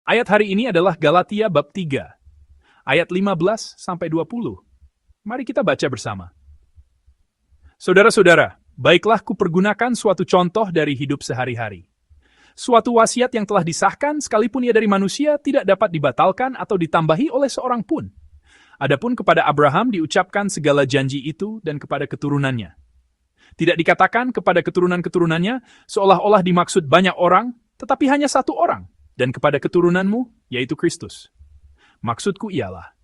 Ayat hari ini adalah Galatia bab 3, ayat 15-20. Mari kita baca bersama. Saudara-saudara, baiklah kupergunakan suatu contoh dari hidup sehari-hari. Suatu wasiat yang telah disahkan sekalipun ia dari manusia tidak dapat dibatalkan atau ditambahi oleh seorang pun. Adapun kepada Abraham diucapkan segala janji itu dan kepada keturunannya. Tidak dikatakan kepada keturunan-keturunannya seolah-olah dimaksud banyak orang, tetapi hanya satu orang, dan kepada keturunanmu, yaitu Kristus. Maksudku ialah,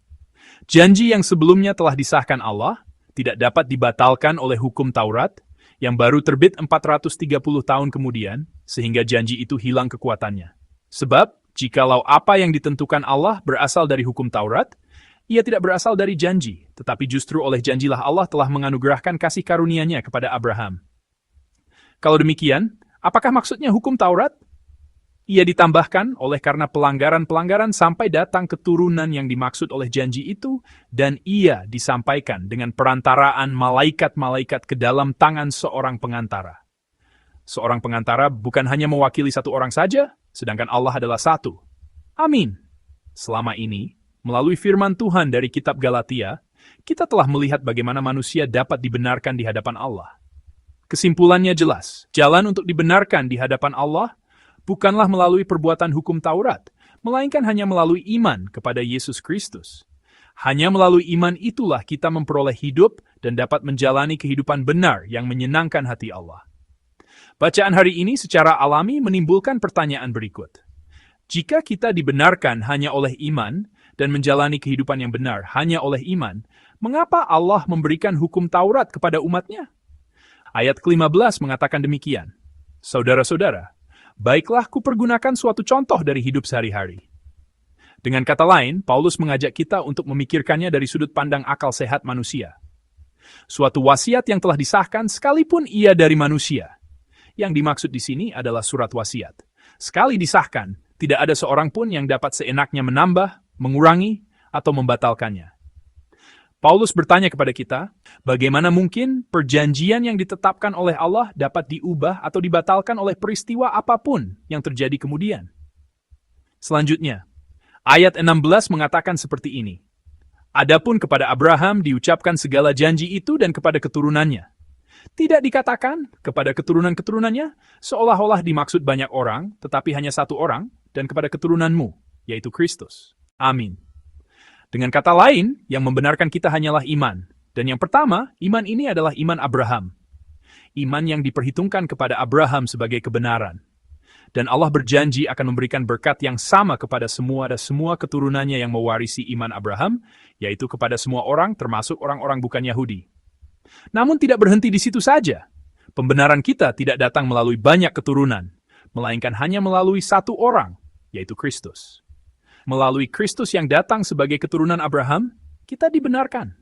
janji yang sebelumnya telah disahkan Allah, tidak dapat dibatalkan oleh hukum Taurat, yang baru terbit 430 tahun kemudian, sehingga janji itu hilang kekuatannya. Sebab, jikalau apa yang ditentukan Allah berasal dari hukum Taurat, ia tidak berasal dari janji, tetapi justru oleh janjilah Allah telah menganugerahkan kasih karunia-Nya kepada Abraham. Kalau demikian, apakah maksudnya hukum Taurat? Ia ditambahkan oleh karena pelanggaran-pelanggaran sampai datang keturunan yang dimaksud oleh janji itu, dan ia disampaikan dengan perantaraan malaikat-malaikat ke dalam tangan seorang pengantara. Seorang pengantara bukan hanya mewakili satu orang saja, sedangkan Allah adalah satu. Amin. Selama ini, melalui firman Tuhan dari kitab Galatia, kita telah melihat bagaimana manusia dapat dibenarkan di hadapan Allah. Kesimpulannya jelas, jalan untuk dibenarkan di hadapan Allah bukanlah melalui perbuatan hukum Taurat, melainkan hanya melalui iman kepada Yesus Kristus. Hanya melalui iman itulah kita memperoleh hidup dan dapat menjalani kehidupan benar yang menyenangkan hati Allah. Bacaan hari ini secara alami menimbulkan pertanyaan berikut. Jika kita dibenarkan hanya oleh iman dan menjalani kehidupan yang benar hanya oleh iman, mengapa Allah memberikan hukum Taurat kepada umatnya? Ayat ke-15 mengatakan demikian. Saudara-saudara, baiklah kupergunakan suatu contoh dari hidup sehari-hari. Dengan kata lain, Paulus mengajak kita untuk memikirkannya dari sudut pandang akal sehat manusia. Suatu wasiat yang telah disahkan sekalipun ia dari manusia. Yang dimaksud di sini adalah surat wasiat. Sekali disahkan, tidak ada seorang pun yang dapat seenaknya menambah, mengurangi, atau membatalkannya. Paulus bertanya kepada kita, bagaimana mungkin perjanjian yang ditetapkan oleh Allah dapat diubah atau dibatalkan oleh peristiwa apapun yang terjadi kemudian? Selanjutnya, ayat 16 mengatakan seperti ini. Adapun kepada Abraham diucapkan segala janji itu dan kepada keturunannya. Tidak dikatakan kepada keturunan-keturunannya seolah-olah dimaksud banyak orang, tetapi hanya satu orang, dan kepada keturunanmu, yaitu Kristus. Amin. Dengan kata lain, yang membenarkan kita hanyalah iman. Dan yang pertama, iman ini adalah iman Abraham. Iman yang diperhitungkan kepada Abraham sebagai kebenaran. Dan Allah berjanji akan memberikan berkat yang sama kepada semua keturunannya yang mewarisi iman Abraham, yaitu kepada semua orang, termasuk orang-orang bukan Yahudi. Namun tidak berhenti di situ saja. Pembenaran kita tidak datang melalui banyak keturunan, melainkan hanya melalui satu orang, yaitu Kristus. Melalui Kristus yang datang sebagai keturunan Abraham, kita dibenarkan.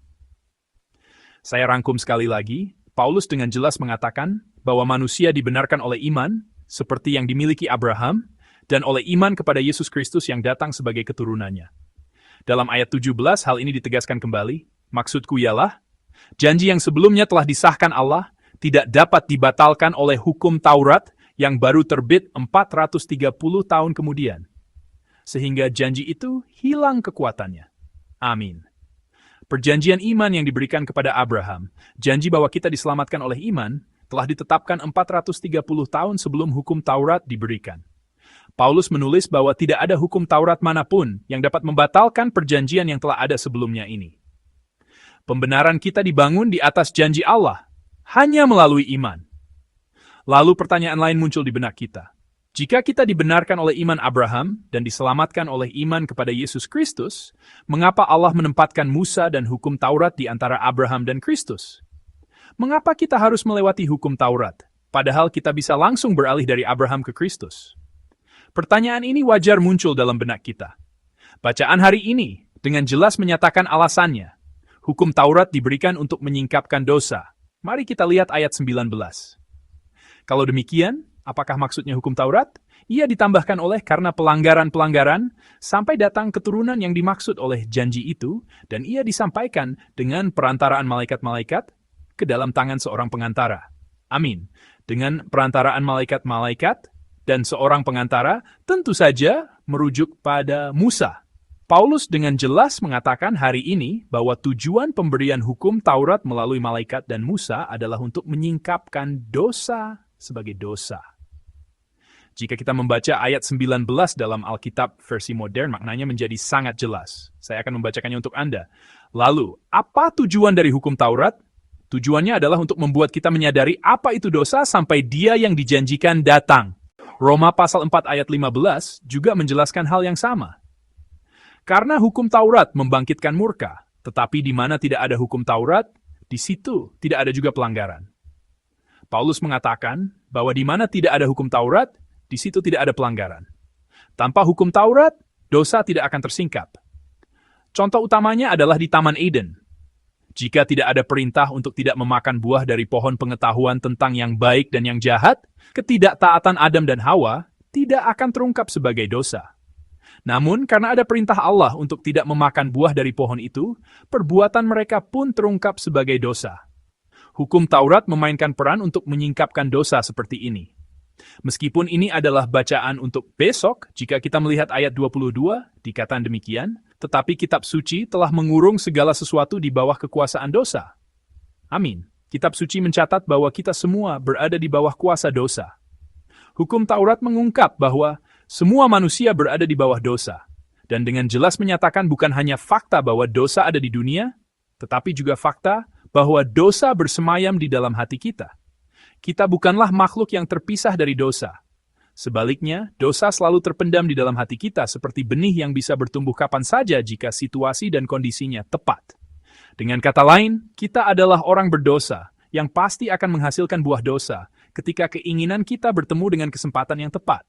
Saya rangkum sekali lagi, Paulus dengan jelas mengatakan bahwa manusia dibenarkan oleh iman, seperti yang dimiliki Abraham, dan oleh iman kepada Yesus Kristus yang datang sebagai keturunannya. Dalam ayat 17, hal ini ditegaskan kembali, maksudku ialah, janji yang sebelumnya telah disahkan Allah, tidak dapat dibatalkan oleh hukum Taurat yang baru terbit 430 tahun kemudian. Sehingga janji itu hilang kekuatannya. Amin. Perjanjian iman yang diberikan kepada Abraham, janji bahwa kita diselamatkan oleh iman, telah ditetapkan 430 tahun sebelum hukum Taurat diberikan. Paulus menulis bahwa tidak ada hukum Taurat manapun yang dapat membatalkan perjanjian yang telah ada sebelumnya ini. Pembenaran kita dibangun di atas janji Allah, hanya melalui iman. Lalu pertanyaan lain muncul di benak kita. Jika kita dibenarkan oleh iman Abraham dan diselamatkan oleh iman kepada Yesus Kristus, mengapa Allah menempatkan Musa dan hukum Taurat di antara Abraham dan Kristus? Mengapa kita harus melewati hukum Taurat, padahal kita bisa langsung beralih dari Abraham ke Kristus? Pertanyaan ini wajar muncul dalam benak kita. Bacaan hari ini dengan jelas menyatakan alasannya. Hukum Taurat diberikan untuk menyingkapkan dosa. Mari kita lihat ayat 19. Kalau demikian, apakah maksudnya hukum Taurat? Ia ditambahkan oleh karena pelanggaran-pelanggaran sampai datang keturunan yang dimaksud oleh janji itu, dan ia disampaikan dengan perantaraan malaikat-malaikat ke dalam tangan seorang pengantara. Amin. Dengan perantaraan malaikat-malaikat dan seorang pengantara tentu saja merujuk pada Musa. Paulus dengan jelas mengatakan hari ini bahwa tujuan pemberian hukum Taurat melalui malaikat dan Musa adalah untuk menyingkapkan dosa sebagai dosa. Jika kita membaca ayat 19 dalam Alkitab versi modern, maknanya menjadi sangat jelas. Saya akan membacakannya untuk Anda. Lalu, apa tujuan dari hukum Taurat? Tujuannya adalah untuk membuat kita menyadari apa itu dosa sampai Dia yang dijanjikan datang. Roma pasal 4 ayat 15 juga menjelaskan hal yang sama. Karena hukum Taurat membangkitkan murka, tetapi di mana tidak ada hukum Taurat, di situ tidak ada juga pelanggaran. Paulus mengatakan bahwa di mana tidak ada hukum Taurat, di situ tidak ada pelanggaran. Tanpa hukum Taurat, dosa tidak akan tersingkap. Contoh utamanya adalah di Taman Eden. Jika tidak ada perintah untuk tidak memakan buah dari pohon pengetahuan tentang yang baik dan yang jahat, ketidaktaatan Adam dan Hawa tidak akan terungkap sebagai dosa. Namun, karena ada perintah Allah untuk tidak memakan buah dari pohon itu, perbuatan mereka pun terungkap sebagai dosa. Hukum Taurat memainkan peran untuk menyingkapkan dosa seperti ini. Meskipun ini adalah bacaan untuk besok, jika kita melihat ayat 22, dikatakan demikian, tetapi kitab suci telah mengurung segala sesuatu di bawah kekuasaan dosa. Amin. Kitab suci mencatat bahwa kita semua berada di bawah kuasa dosa. Hukum Taurat mengungkap bahwa semua manusia berada di bawah dosa, dan dengan jelas menyatakan bukan hanya fakta bahwa dosa ada di dunia, tetapi juga fakta bahwa dosa bersemayam di dalam hati kita. Kita bukanlah makhluk yang terpisah dari dosa. Sebaliknya, dosa selalu terpendam di dalam hati kita seperti benih yang bisa bertumbuh kapan saja jika situasi dan kondisinya tepat. Dengan kata lain, kita adalah orang berdosa yang pasti akan menghasilkan buah dosa ketika keinginan kita bertemu dengan kesempatan yang tepat.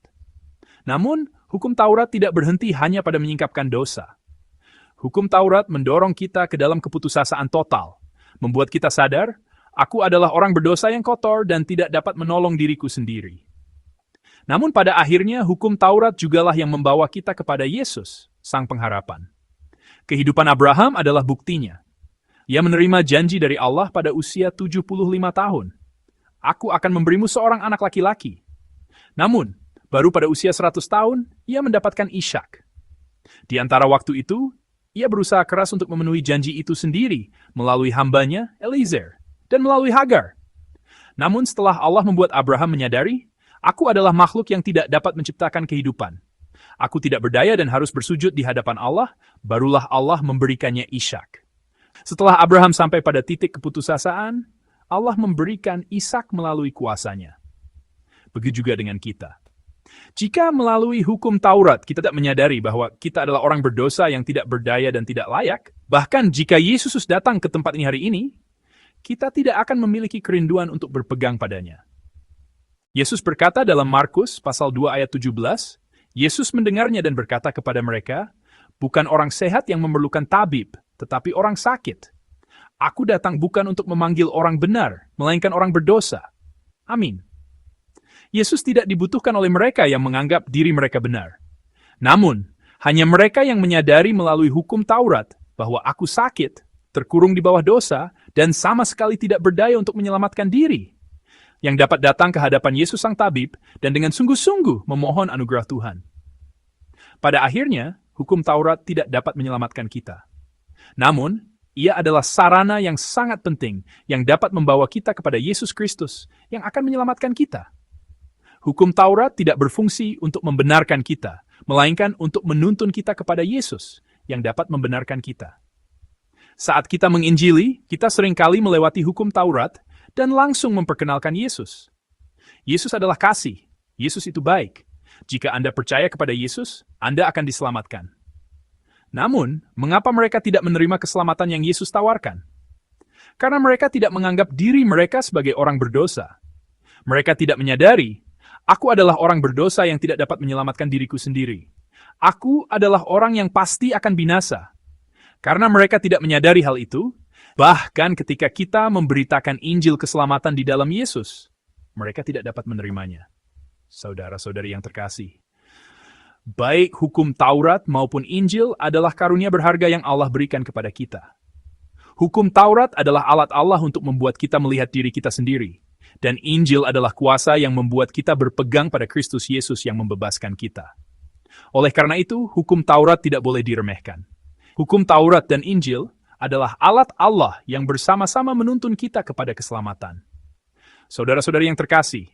Namun, hukum Taurat tidak berhenti hanya pada menyingkapkan dosa. Hukum Taurat mendorong kita ke dalam keputusasaan total, membuat kita sadar, aku adalah orang berdosa yang kotor dan tidak dapat menolong diriku sendiri. Namun pada akhirnya hukum Taurat jugalah yang membawa kita kepada Yesus, Sang Pengharapan. Kehidupan Abraham adalah buktinya. Ia menerima janji dari Allah pada usia 75 tahun. Aku akan memberimu seorang anak laki-laki. Namun, baru pada usia 100 tahun, ia mendapatkan Ishak. Di antara waktu itu, ia berusaha keras untuk memenuhi janji itu sendiri melalui hambanya, Eliezer, dan melalui Hagar. Namun setelah Allah membuat Abraham menyadari, aku adalah makhluk yang tidak dapat menciptakan kehidupan. Aku tidak berdaya dan harus bersujud di hadapan Allah, barulah Allah memberikannya Ishak. Setelah Abraham sampai pada titik keputusasaan, Allah memberikan Ishak melalui kuasanya. Begitu juga dengan kita. Jika melalui hukum Taurat kita tidak menyadari bahwa kita adalah orang berdosa yang tidak berdaya dan tidak layak, bahkan jika Yesus datang ke tempat ini hari ini, kita tidak akan memiliki kerinduan untuk berpegang padanya. Yesus berkata dalam Markus pasal 2 ayat 17, Yesus mendengarnya dan berkata kepada mereka, bukan orang sehat yang memerlukan tabib, tetapi orang sakit. Aku datang bukan untuk memanggil orang benar, melainkan orang berdosa. Amin. Yesus tidak dibutuhkan oleh mereka yang menganggap diri mereka benar. Namun, hanya mereka yang menyadari melalui hukum Taurat bahwa aku sakit, terkurung di bawah dosa, dan sama sekali tidak berdaya untuk menyelamatkan diri, yang dapat datang ke hadapan Yesus Sang Tabib dan dengan sungguh-sungguh memohon anugerah Tuhan. Pada akhirnya, hukum Taurat tidak dapat menyelamatkan kita. Namun, ia adalah sarana yang sangat penting yang dapat membawa kita kepada Yesus Kristus yang akan menyelamatkan kita. Hukum Taurat tidak berfungsi untuk membenarkan kita, melainkan untuk menuntun kita kepada Yesus yang dapat membenarkan kita. Saat kita menginjili, kita seringkali melewati hukum Taurat dan langsung memperkenalkan Yesus. Yesus adalah kasih. Yesus itu baik. Jika Anda percaya kepada Yesus, Anda akan diselamatkan. Namun, mengapa mereka tidak menerima keselamatan yang Yesus tawarkan? Karena mereka tidak menganggap diri mereka sebagai orang berdosa. Mereka tidak menyadari, aku adalah orang berdosa yang tidak dapat menyelamatkan diriku sendiri. Aku adalah orang yang pasti akan binasa. Karena mereka tidak menyadari hal itu, bahkan ketika kita memberitakan Injil keselamatan di dalam Yesus, mereka tidak dapat menerimanya. Saudara-saudari yang terkasih, baik hukum Taurat maupun Injil adalah karunia berharga yang Allah berikan kepada kita. Hukum Taurat adalah alat Allah untuk membuat kita melihat diri kita sendiri. Dan Injil adalah kuasa yang membuat kita berpegang pada Kristus Yesus yang membebaskan kita. Oleh karena itu, hukum Taurat tidak boleh diremehkan. Hukum Taurat dan Injil adalah alat Allah yang bersama-sama menuntun kita kepada keselamatan. Saudara-saudari yang terkasih,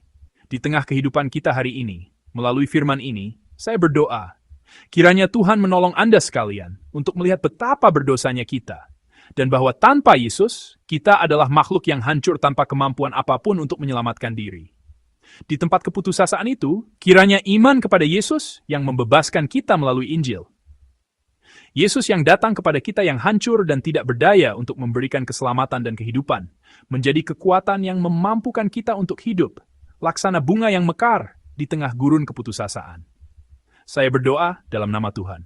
di tengah kehidupan kita hari ini, melalui firman ini, saya berdoa, kiranya Tuhan menolong Anda sekalian untuk melihat betapa berdosanya kita, dan bahwa tanpa Yesus, kita adalah makhluk yang hancur tanpa kemampuan apapun untuk menyelamatkan diri. Di tempat keputusasaan itu, kiranya iman kepada Yesus yang membebaskan kita melalui Injil. Yesus yang datang kepada kita yang hancur dan tidak berdaya untuk memberikan keselamatan dan kehidupan, menjadi kekuatan yang memampukan kita untuk hidup, laksana bunga yang mekar di tengah gurun keputusasaan. Saya berdoa dalam nama Tuhan.